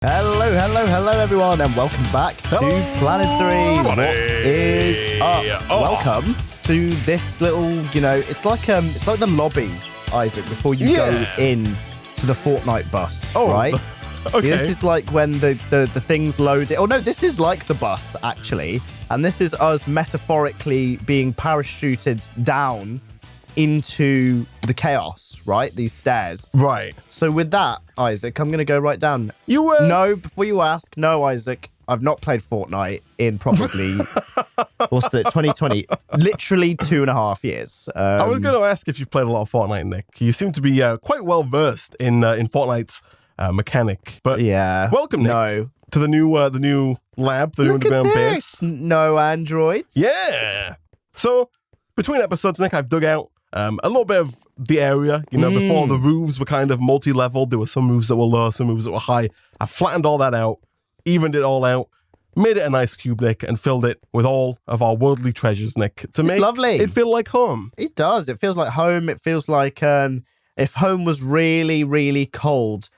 Hello, everyone, and welcome back to Planetary. What is up? Welcome to this little, it's like the lobby, Isaac, before you go in to the Fortnite bus, right? Okay. This is like when the things load it. Oh, no, this is like the bus, actually. And this is us metaphorically being parachuted down into the chaos, right? These stairs. Right. So with that, Isaac, I'm going to go right down. You were... No, before you ask, no, Isaac, I've not played Fortnite in probably, 2020? Literally 2.5 years. I was going to ask if you've played a lot of Fortnite, Nick. You seem to be quite well versed in Fortnite's mechanic. But welcome, Nick, to the new lab, the new underground base. No androids. Yeah. So between episodes, Nick, I've dug out a little bit of the area. Before the roofs were kind of multi-leveled. There were some roofs that were low, some roofs that were high. I flattened all that out, evened it all out, made it a nice cube, Nick, and filled it with all of our worldly treasures, Nick, to make it feel like home. It does. It feels like home. It feels like if home was really, really cold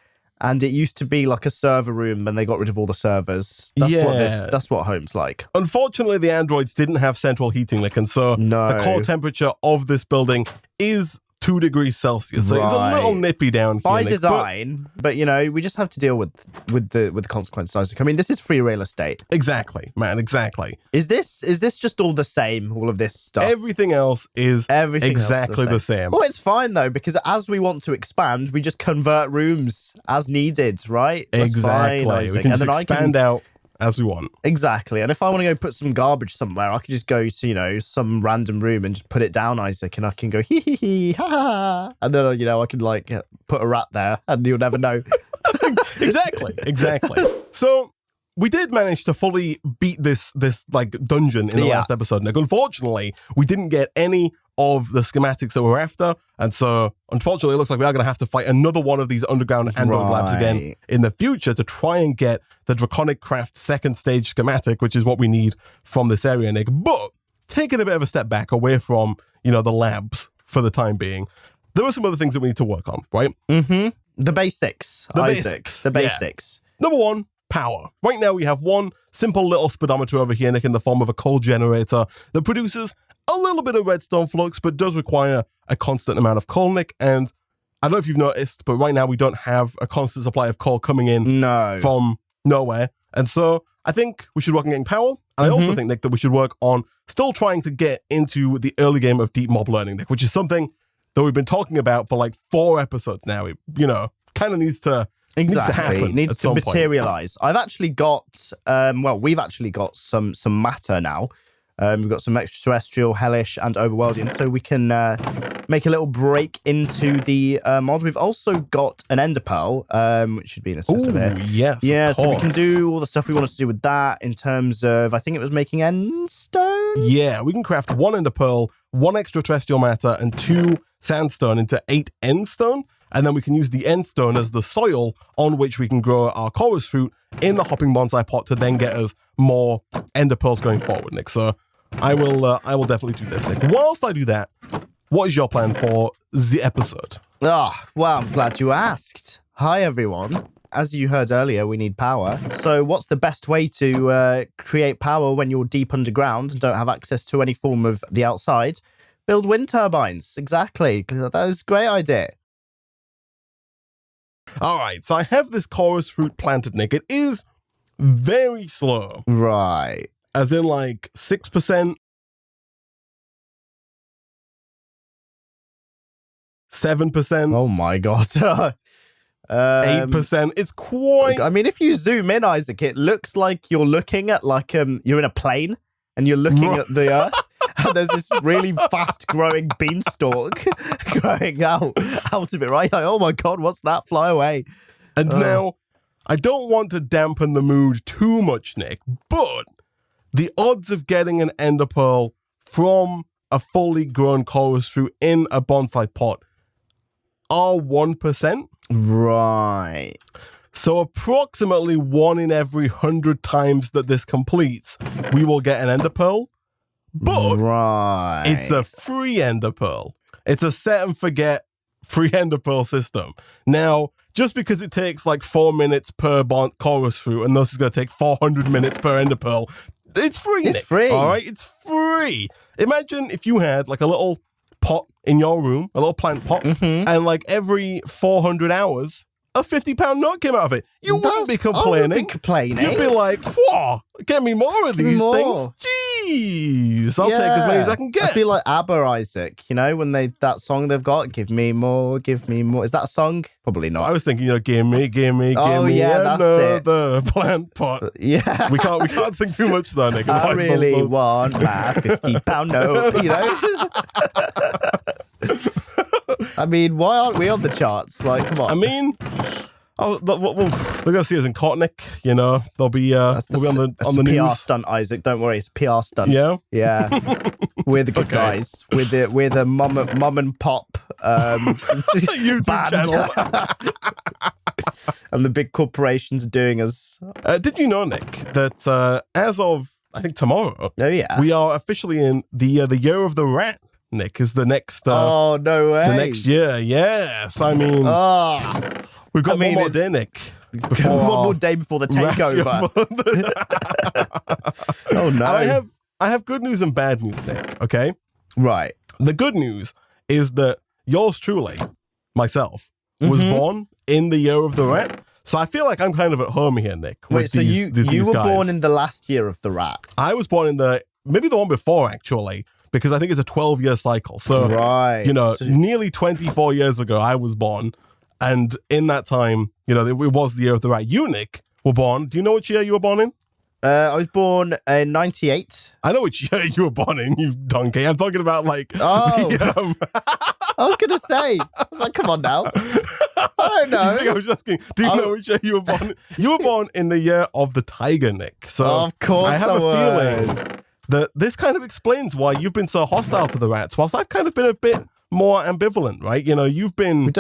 and it used to be like a server room and they got rid of all the servers. That's what home's like. Unfortunately, the androids didn't have central heating, Nick, and so the core temperature of this building is 2 degrees Celsius. So it's a little nippy down here, by Nick, design, but we just have to deal with the consequences, Isaac. I mean, this is free real estate. Exactly, man, exactly. Is this just all the same, all of this stuff? Everything else is exactly the same. Well, it's fine, though, because as we want to expand, we just convert rooms as needed, right? That's exactly. Fine, Isaac. We can just expand out as we want. Exactly. And if I want to go put some garbage somewhere, I could just go to, some random room and just put it down, Isaac, and I can go hee hee hee ha ha. And then, I can put a rat there and you'll never know. Exactly. So we did manage to fully beat this dungeon in the last episode. Nick, unfortunately, we didn't get any of the schematics that we're after. And so, unfortunately, it looks like we are going to have to fight another one of these underground android labs again in the future to try and get the Draconic Craft second stage schematic, which is what we need from this area, Nick. But taking a bit of a step back away from, the labs for the time being, there are some other things that we need to work on, right? Mm-hmm. The basics, Isaac. The basics. Yeah. Number one, power. Right now, we have one simple little speedometer over here, Nick, in the form of a coal generator that produces a little bit of redstone flux, but does require a constant amount of coal, Nick. And I don't know if you've noticed, but right now we don't have a constant supply of coal coming in from nowhere. And so I think we should work on getting power. And I also think, Nick, that we should work on still trying to get into the early game of deep mob learning, Nick, which is something that we've been talking about for 4 episodes now. It, kind of needs to happen. It needs to materialize. I've actually got, we've actually got some matter now. We've got some extraterrestrial, hellish, and overworlding, so we can make a little break into the mod. We've also got an ender pearl, which should be in this chest over here. Yes, yeah, so we can do all the stuff we wanted to do with that in terms of, I think it was making end stone? Yeah, we can craft 1 ender pearl, 1 extraterrestrial matter, and 2 sandstone into 8 end stone. And then we can use the end stone as the soil on which we can grow our chorus fruit in the hopping bonsai pot to then get us more ender pearls going forward, Nick. So I will definitely do this, Nick. Whilst I do that, what is your plan for the episode? Well, I'm glad you asked. Hi, everyone. As you heard earlier, we need power. So what's the best way to create power when you're deep underground and don't have access to any form of the outside? Build wind turbines. Exactly. That is a great idea. All right, so I have this chorus fruit planted, Nick. It is very slow. Right. As in 6%, 7%. Oh my God. 8%. It's quite... I mean, if you zoom in, Isaac, it looks like you're looking at you're in a plane and you're looking at the Earth. And there's this really fast-growing beanstalk growing out of it, right? Oh my God, what's that? Fly away. And now, I don't want to dampen the mood too much, Nick, but the odds of getting an ender pearl from a fully grown chorus fruit in a bonsai pot are 1%. Right. So approximately 1 in every 100 times that this completes, we will get an ender pearl. But it's a free ender pearl. It's a set and forget free ender pearl system. Now, just because it takes like 4 minutes per chorus fruit, and this is going to take 400 minutes per ender pearl. It's free, It's Nick, free. all right? It's free. Imagine if you had like a little pot in your room, a little plant pot, and like every 400 hours, a £50 note came out of it. You wouldn't be complaining. I wouldn't be complaining. You'd be like, whoa, get me more of these things. Jeez, I'll take as many as I can get. I feel like ABBA, Isaac, you know, when that song they've got, give me more, give me more. Is that a song? Probably not. I was thinking, give me that's another plant pot. Yeah. We can't sing too much though, Nick. I really want my £50 note, you know? I mean, why aren't we on the charts? Like, come on. I mean, they're going to see us in court, Nick. You know, they'll be on the PR news. stunt, Isaac. Don't worry, it's a PR stunt. Yeah, yeah. We're the good guys. We're the mum and pop YouTube channel. And the big corporations are doing us. Did you know, Nick, that as of I think tomorrow, we are officially in the year of the rat. Nick is the next. Oh no way! The next year, yes. I mean, we've got one more day, Nick. One more day before the takeover. Oh no! And I have good news and bad news, Nick. Okay, right. The good news is that yours truly, myself, was born in the year of the rat. So I feel like I'm kind of at home here, Nick. Wait, so you were born in the last year of the rat? I was born in maybe the one before, actually. Because I think it's a 12-year cycle. So, nearly 24 years ago, I was born. And in that time, it was the year of the rat. You, Nick, were born. Do you know which year you were born in? I was born in 98. I know which year you were born in, you donkey. I'm talking about like... Oh. I was going to say. I was like, come on now. I don't know. I think I was asking, do you know which year you were born in? You were born in the year of the tiger, Nick. So of course I have a feeling that this kind of explains why you've been so hostile to the rats, whilst I've kind of been a bit more ambivalent, right? You've been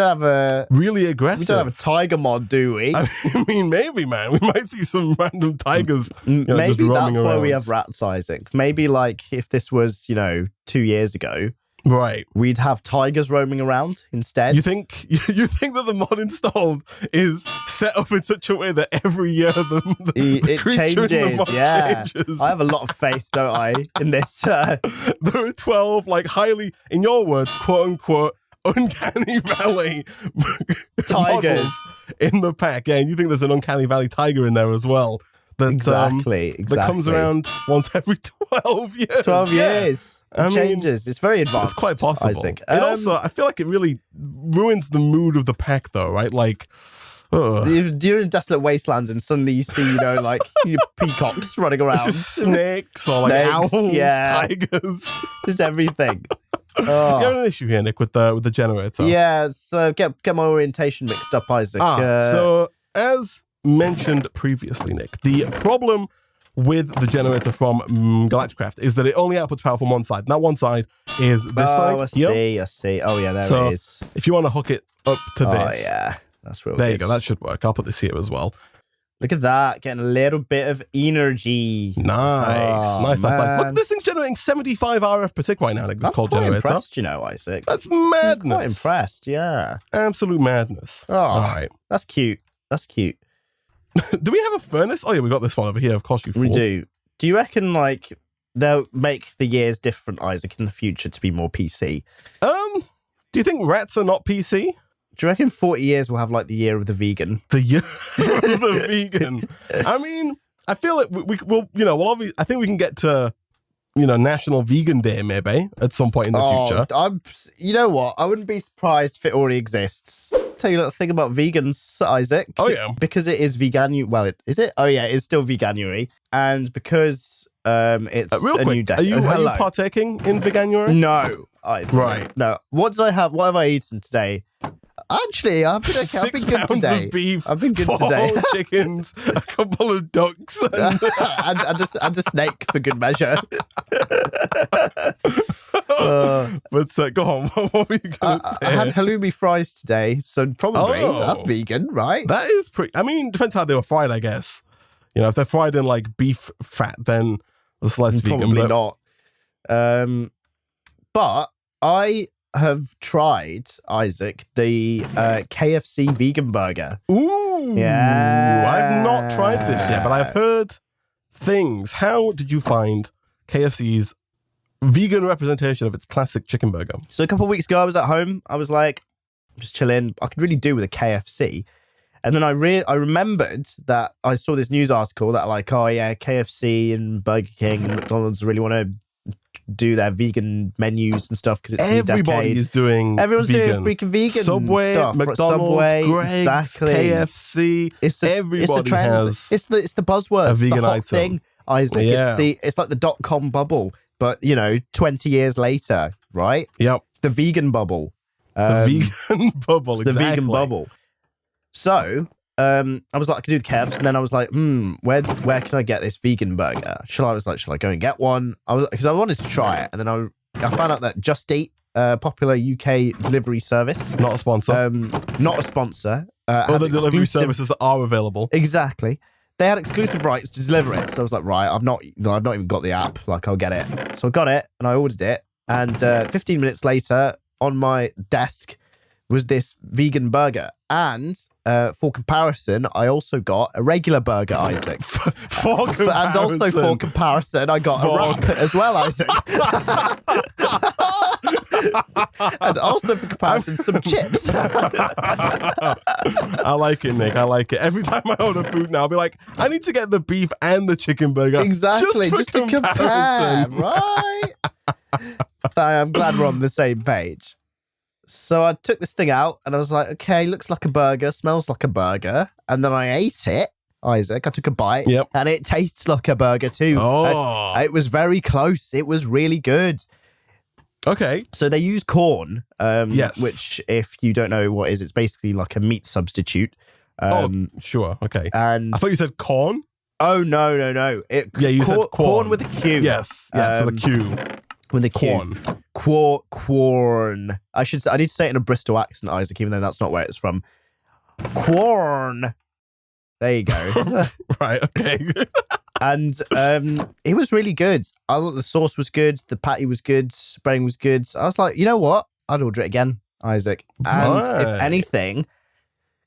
really aggressive. We don't have a tiger mod, do we? I mean, maybe, man. We might see some random tigers maybe that's around. why we have rats, Isaac. Maybe, like, if this was, 2 years ago, right, we'd have tigers roaming around instead. You think that the mod installed is set up in such a way that every year the creature changes? in the mod changes? I have a lot of faith, don't I, in this? There are 12, like, highly, in your words, quote unquote, uncanny valley tigers in the pack. Yeah, and you think there's an uncanny valley tiger in there as well. Exactly. That comes around once every 12 years. 12 years. It changes. It's very advanced. It's quite possible. Isaac. And also, I feel like it really ruins the mood of the pack, though, right? Like, you're in desolate wastelands and suddenly you see, like, peacocks running around. It's just snakes or like owls, tigers. Just everything. You have an issue here, Nick, with the generator. Yeah, so get my orientation mixed up, Isaac. So, as mentioned previously, Nick, the problem with the generator from Galacticraft is that it only outputs power from one side. And that one side is this side. I see. Oh, yeah, there it is. If you want to hook it up to this. Oh, yeah. That's real There good. you go. That should work. I'll put this here as well. Look at that. Getting a little bit of energy. Nice. Nice. Look, this thing's generating 75 RF per tick right now, Nick, this cold generator. I'm impressed, Isaac. That's madness. I'm quite impressed, yeah. Absolute madness. Oh, all right. That's cute. Do we have a furnace? Oh, yeah, we got this one over here. Of course we do. Do you reckon, like, they'll make the years different, Isaac, in the future to be more PC? Do you think rats are not PC? Do you reckon 40 years we'll have, like, the year of the vegan? The year of the vegan. I mean, I feel like we'll obviously, I think we can get to, National Vegan Day, maybe, at some point in the future. You know what? I wouldn't be surprised if it already exists. Tell you a little thing about vegans, Isaac. Oh, yeah. Because it is veganuary. Well, is it? Oh, yeah, it's still veganuary. And because it's a new day. Are you partaking in veganuary? No, Isaac. Right. No. What have I eaten today? Actually, I've been good 6 pounds today. Of beef, I've been good 4 today. chickens, a couple of ducks, and a snake for good measure. But go on, what were you going to say? I had halloumi fries today, so probably that's vegan, right? That is pretty. I mean, depends how they were fried, I guess. If they're fried in like beef fat, then it's less vegan. Probably not. But I have tried, Isaac, the KFC vegan burger. Ooh. Yeah. I've not tried this yet, but I've heard things. How did you find KFC's vegan representation of its classic chicken burger? So a couple of weeks ago, I was at home. I was like, just chilling. I could really do with a KFC. And then I remembered that I saw this news article that like, oh yeah, KFC and Burger King and McDonald's really want to do their vegan menus and stuff because it's Everybody is doing Everyone's vegan. doing freaking vegan Subway, stuff. McDonald's, Subway, Greg's, exactly. KFC. It's the trend. Has it's the buzzword. a vegan the hot item. thing, Isaac. Yeah. It's like the .com bubble, but 20 years later, right? Yep. It's the vegan bubble. The vegan bubble. It's the vegan bubble. So I was like, I could do the Kevs, and then I was like, where can I get this vegan burger? Shall I go and get one? Because I wanted to try it, and then I found out that Just Eat, popular UK delivery service, Not a sponsor. not a sponsor. Other has delivery exclusive- services are available. Exactly. They had exclusive rights to deliver it. So I was like, right, I've not even got the app. Like, I'll get it. So I got it and I ordered it. And 15 minutes later, on my desk was this vegan burger. And for comparison, I also got a regular burger, Isaac. For comparison. And also for comparison, I got a wrap as well, Isaac. And also for comparison, some chips. I like it, Nick. I like it. Every time I order food now, I'll be like, I need to get the beef and the chicken burger. Exactly, for just to compare, comparison. right? I'm glad we're on the same page. So I took this thing out and I was like, okay, looks like a burger, smells like a burger. And then I ate it, Isaac. I took a bite and it tastes like a burger too. Oh. It was very close. It was really good. Okay. So they use corn, Yes. which if you don't know what is, it's basically like a meat substitute. Sure. Okay. And I thought you said corn. oh, no. You said corn with a Q. Yes, with a Q. With a Corn. Corn. I need to say it in a Bristol accent, Isaac, even though that's not where it's from. Corn. There you go. Right, okay. And it was really good. I thought the sauce was good. The patty was good. Spreading was good. I was like, you know what? I'd order it again, Isaac. And if Right. anything,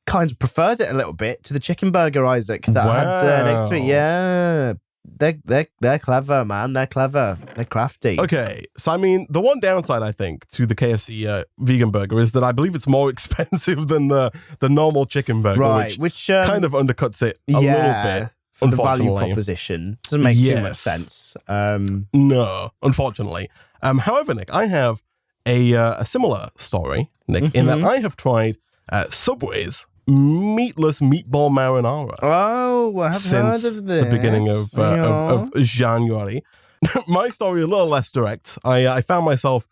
kind of preferred it a little bit to the chicken burger, Isaac, that I had next to it. Yeah. They're clever, man. They're clever. They're crafty. Okay, so I mean, the one downside I think to the KFC vegan burger is that I believe it's more expensive than the normal chicken burger, Right, which kind of undercuts it a little bit. For the value unfortunately. proposition. Doesn't make too much Yes. sense. No, unfortunately. However, Nick, I have a similar story, Nick, in that I have tried Subway's meatless meatball marinara. Oh, I have heard Since of this. the beginning of January. My story a little less direct. I found myself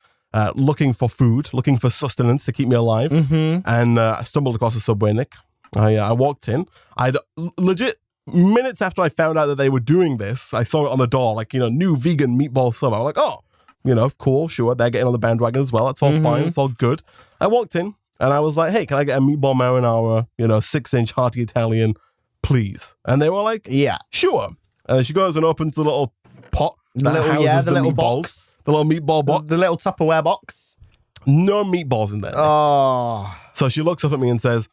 looking for food, looking for sustenance to keep me alive, and I stumbled across a Subway, Nick. I walked in. I'd legit minutes after I found out that they were doing this, I saw it on the door, like, new vegan meatball sub. I was like, oh, cool, sure, they're getting on the bandwagon as well. That's all fine. It's all good. I walked in. And I was like, hey, can I get a meatball marinara, 6-inch hearty Italian, please? And they were like, Yeah. sure. And she goes and opens the little pot that houses the little meatballs. box. The little meatball box. The little Tupperware box. No meatballs in there. Oh. So she looks up at me and says,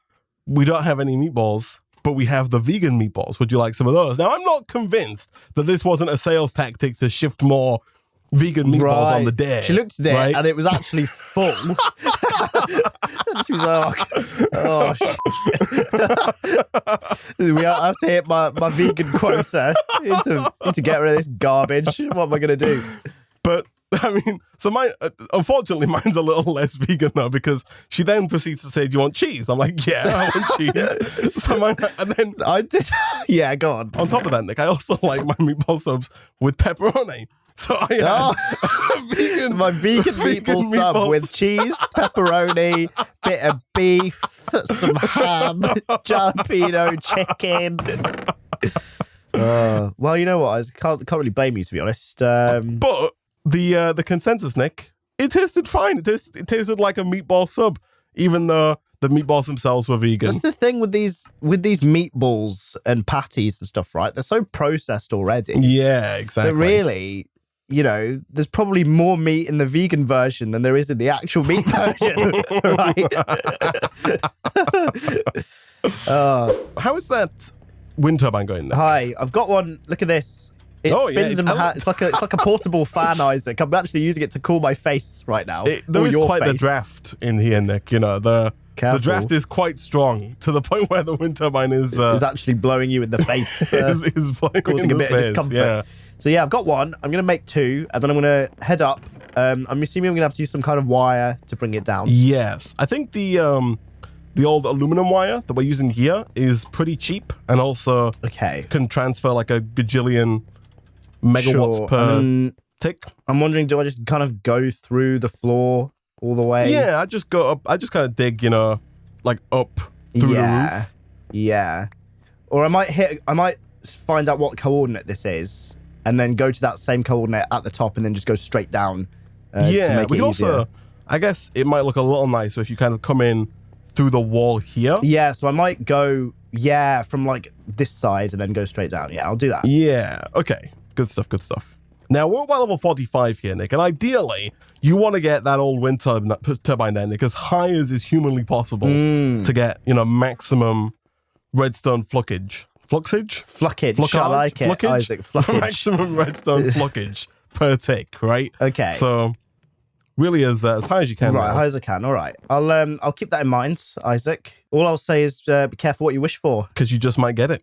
we don't have any meatballs, but we have the vegan meatballs. Would you like some of those? Now, I'm not convinced that this wasn't a sales tactic to shift more vegan meatballs on the day. She looked at it right? and it was actually full. And she was like, oh shit. We have to hit my vegan quota. Need to get rid of this garbage. What am I going to do? But I mean, so mine, unfortunately, mine's a little less vegan though, because she then proceeds to say, do you want cheese? I'm like, yeah, I want cheese. So mine, and then I did. Yeah, go on. on top of that, Nick, I also like my meatball subs with pepperoni. So I had my vegan meatball sub meatballs. with cheese, pepperoni, bit of beef, some ham, jalapeno chicken. Well, you know what? I can't really blame you, to be honest. But the consensus, Nick, it tasted fine. It tasted like a meatball sub, even though the meatballs themselves were vegan. That's the thing with these meatballs and patties and stuff, right? They're so processed already. Yeah, exactly. But really, you know, there's probably more meat in the vegan version than there is in the actual meat version, right? How is that wind turbine going now? Hi, I've got one. Look at this. It spins and it's like a portable fan, Isaac. I'm actually using it to cool my face right now. There is quite the draft in here, Nick. You know, the draft is quite strong to the point where the wind turbine is actually blowing you in the face, is causing a bit of discomfort. Yeah. So yeah, I've got one. I'm gonna make two, and then I'm gonna head up. I'm assuming I'm gonna have to use some kind of wire to bring it down. Yes, I think the old aluminum wire that we're using here is pretty cheap, and also can transfer like a gajillion megawatts per tick. I'm wondering, do I just kind of go through the floor all the way? Yeah, I just go up. I just kind of dig, you know, like up through the roof. Yeah. Or I might find out what coordinate this is, and then go to that same coordinate at the top, and then just go straight down. To make it easier. Also, I guess it might look a little nicer if you kind of come in through the wall here. Yeah, so I might go, from like this side and then go straight down. Yeah, I'll do that. Yeah, okay. Good stuff. Now, we're at level 45 here, Nick, and ideally, you want to get that old wind turbine there, Nick, as high as is humanly possible to get, you know, maximum redstone fluckage. Fluckage? I like it, fluckage? Isaac. Fluckage. Maximum redstone fluckage per tick, right? Okay. So, really as high as you can. Right, as high as I can. All right. I'll keep that in mind, Isaac. All I'll say is be careful what you wish for. Because you just might get it.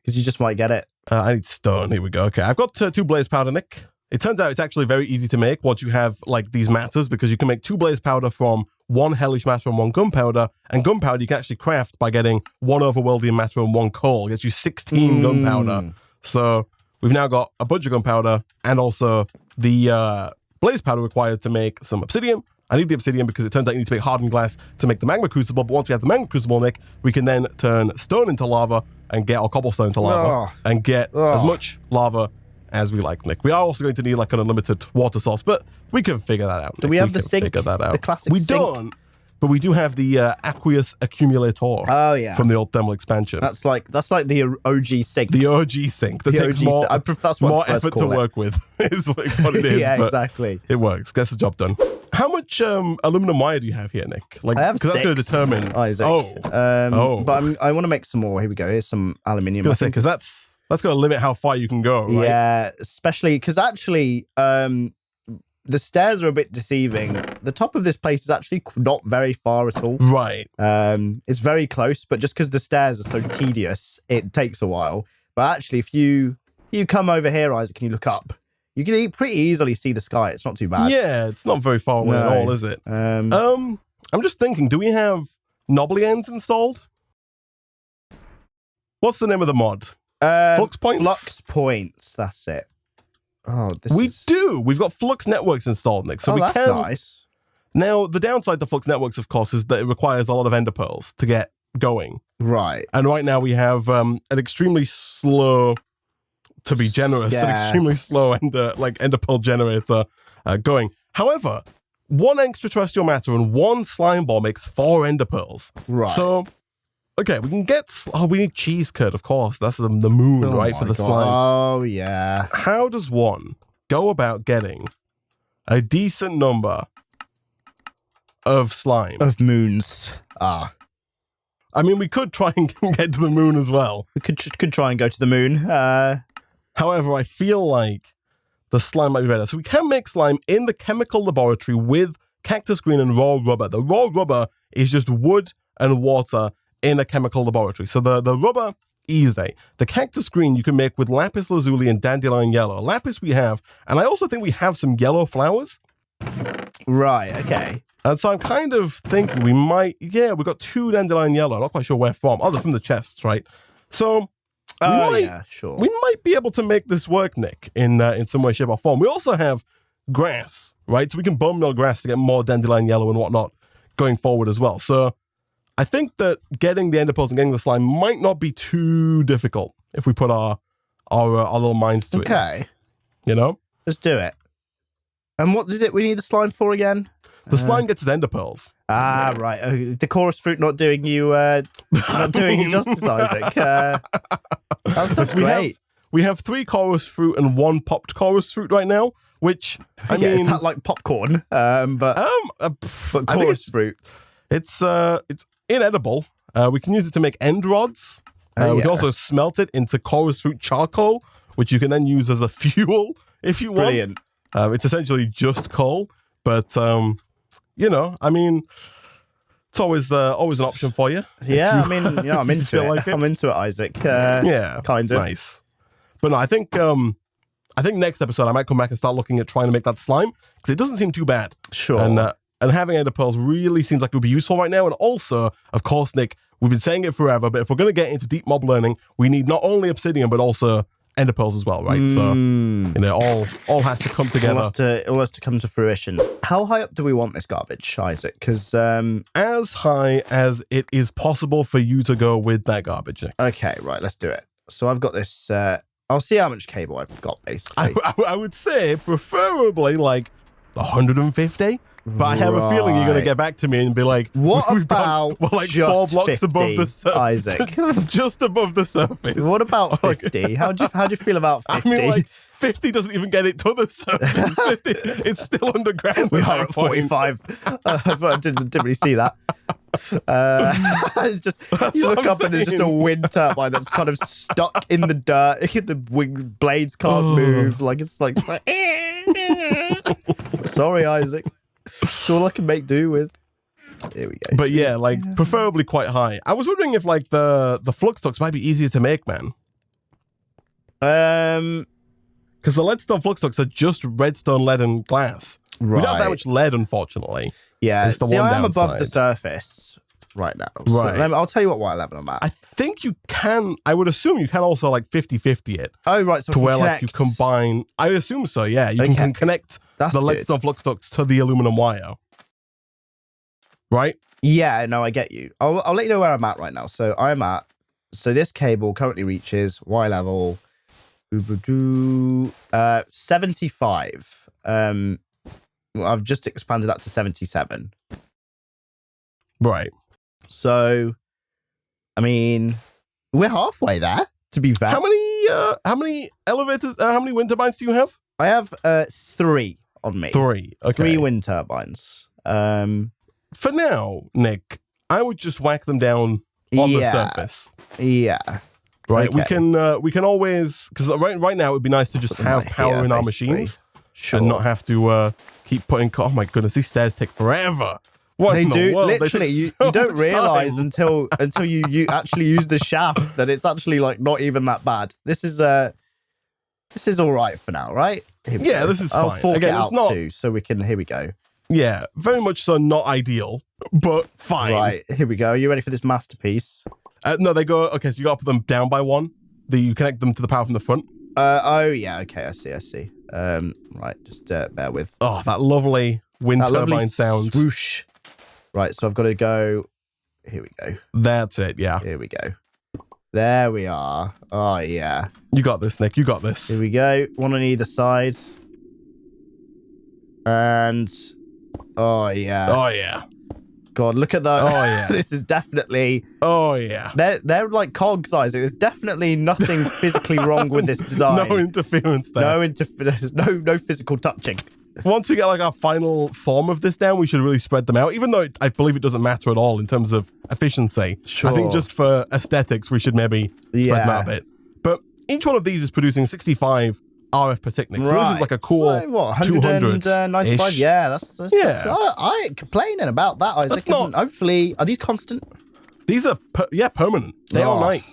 I need stone. Here we go. Okay, I've got 2 blaze powder, Nick. It turns out it's actually very easy to make once you have like these matters, because you can make 2 blaze powder from 1 hellish matter and 1 gunpowder, and gunpowder you can actually craft by getting 1 overworldian matter and 1 coal. It gets you 16 gunpowder. So we've now got a bunch of gunpowder and also the blaze powder required to make some obsidian. I need the obsidian because it turns out you need to make hardened glass to make the magma crucible, but once we have the magma crucible, Nick, we can then turn stone into lava and get our cobblestone into lava and get as much lava as we like, Nick. We are also going to need like an unlimited water source, but we can figure that out. Do we have the sink? Figure that out. The classic we sink? don't, but we do have the aqueous accumulator. Oh yeah, from the old thermal expansion. That's like the OG sink. The OG sink that takes more effort to work with. Is what it is. Yeah, but exactly. It works. Gets the job done. How much aluminum wire do you have here, Nick? Like, I have 'cause 6. That's going to determine. Isaac. But I want to make some more. Here we go. Here's some aluminium. Because that's going to limit how far you can go, right? Yeah, especially because actually, the stairs are a bit deceiving. The top of this place is actually not very far at all. Right. It's very close, but just because the stairs are so tedious, it takes a while. But actually, if you come over here, Isaac, and you look up, you can pretty easily see the sky. It's not too bad. Yeah, it's not very far away at all, is it? I'm just thinking, do we have knobbly ends installed? What's the name of the mod? Flux points? Flux points, that's it. Oh, we do. We've got Flux networks installed, Nick. So that's nice. Now, the downside to Flux networks, of course, is that it requires a lot of ender pearls to get going. Right. And right now we have an extremely slow, to be generous, an extremely slow ender pearl generator going. However, 1 extraterrestrial matter and 1 slime ball makes 4 ender pearls. Right. So, okay, we can get... we need cheese curd, of course. That's the moon, right, for the slime. Oh, yeah. How does one go about getting a decent number of slime? Of moons. I mean, we could try and get to the moon as well. We could try and go to the moon. However, I feel like the slime might be better. So we can make slime in the chemical laboratory with cactus green and raw rubber. The raw rubber is just wood and water in a chemical laboratory. So the rubber, easy. The cactus green you can make with lapis lazuli and dandelion yellow. Lapis we have, and I also think we have some yellow flowers. Right, okay. And so I'm kind of thinking we might, we've got 2 dandelion yellow. I'm not quite sure where from. Oh, they're from the chests, right? So we might be able to make this work, Nick, in some way, shape, or form. We also have grass, right? So we can bone meal grass to get more dandelion yellow and whatnot going forward as well. So I think that getting the ender pearls and getting the slime might not be too difficult if we put our little minds to it. Okay. You know? Let's do it. And what is it we need the slime for again? The slime gets its ender pearls. Ah, right. Oh, the chorus fruit not doing you justice, Isaac. That stuff's great. We have 3 chorus fruit and 1 popped chorus fruit right now. which, I Yeah, mean... is that like popcorn? But chorus fruit. It's inedible. We can use it to make end rods. We can also smelt it into chorus fruit charcoal, which you can then use as a fuel if you want. Brilliant. It's essentially just coal, but you know, I mean, it's always an option for you. Yeah, I mean, you know, I'm into it. like it. I'm into it, Isaac. Yeah, kind of nice. But no, I think next episode I might come back and start looking at trying to make that slime because it doesn't seem too bad. Sure. And having ender pearls really seems like it would be useful right now. And also, of course, Nick, we've been saying it forever, but if we're going to get into deep mob learning, we need not only obsidian but also ender pearls as well, right? So, you know, all has to come together. All has to come to fruition. How high up do we want this garbage, Isaac? Because as high as it is possible for you to go with that garbage, Nick. Okay, right, let's do it. So I've got this. I'll see how much cable I've got, basically. I would say preferably like 150. But I have a feeling you're going to get back to me and be like, what about we're like just 4 blocks 50, above the surface, Isaac? Just above the surface. What about 50? How do you feel about 50? I mean, like 50 doesn't even get it to the surface. 50, it's still underground. We are at 45. I didn't really see that. It's just you look up and there's just a wind turbine that's kind of stuck in the dirt. The wing blades can't move. Like it's like. Sorry, Isaac. It's all I can make do with. Here we go. But yeah, like preferably quite high. I was wondering if like the flux ducts might be easier to make, man. Because the leadstone flux ducts are just redstone, lead, and glass. Right. We don't have that much lead, unfortunately. Yeah, it's the see, one I am downside. above the surface right now. Right. So I'll tell you what level I'm at. I think you can. I would assume you can also like 50-50 it. Oh, right. So to where like you combine. I assume so. Yeah, you can connect the leadstone flux ducts to the aluminum wire. Right. Yeah. No, I get you. I'll let you know where I'm at right now. So I'm at. So this cable currently reaches Y level 75. I've just expanded that to 77. Right. So, I mean, we're halfway there, to be fair. How many elevators, how many wind turbines do you have? I have 3 on me. 3, okay. 3 wind turbines. For now, Nick, I would just whack them down on the surface. Yeah. Right, okay. we can always, because right now it would be nice to just have power in our machines. Sure. And not have to keep putting, oh my goodness, these stairs take forever. What they in the do world? literally. You don't realize until you actually use the shaft that it's actually like not even that bad. This is all right for now, right? Yeah, this is I'll fine. fork Again, it it's out not too, so we can. Here we go. Yeah, very much so. Not ideal, but fine. Right, here we go. Are you ready for this masterpiece? No, they go. Okay, so you got to put them down by 1. You connect them to the power from the front. Oh yeah. Okay, I see. Right, just bear with. Oh, that lovely wind turbine sound. Swoosh. Right, so I've got to go. Here we go. That's it. Yeah. Here we go. There we are. Oh yeah. You got this, Nick. You got this. Here we go. One on either side. And oh yeah. Oh yeah. God, look at that. Oh yeah. This is definitely. Oh yeah. They're like cogs, Isaac. There's definitely nothing physically wrong with this design. No interference there. No physical touching. Once we get like our final form of this down, we should really spread them out. Even though I believe it doesn't matter at all in terms of efficiency. Sure. I think just for aesthetics, we should maybe spread them out a bit. But each one of these is producing 65 RF per tick. So this is like a cool 295. Yeah, that's I ain't complaining about that, Isaac. That's not, hopefully, are these constant? These are permanent. They all night.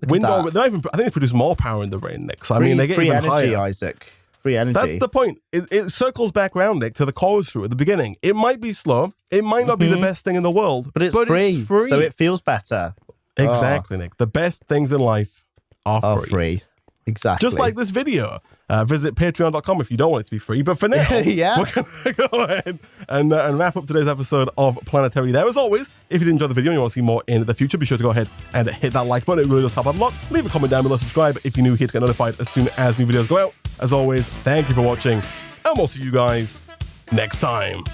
Wind I think they produce more power in the rain, Nick. So, I mean, they get free even energy, higher. Isaac. Free energy. That's the point. It circles back round, Nick, to the chorus route at the beginning. It might be slow. It might not be the best thing in the world, but it's free, so it feels better. Exactly, Nick. The best things in life are free. Exactly. Just like this video. Visit patreon.com if you don't want it to be free. But for now, yeah. we're going to go ahead and wrap up today's episode of Planetary there. As always, if you did enjoy the video and you want to see more in the future, be sure to go ahead and hit that like button. It really does help out a lot. Leave a comment down below, subscribe if you're new here to get notified as soon as new videos go out. As always, thank you for watching, and we'll see you guys next time.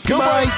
Goodbye.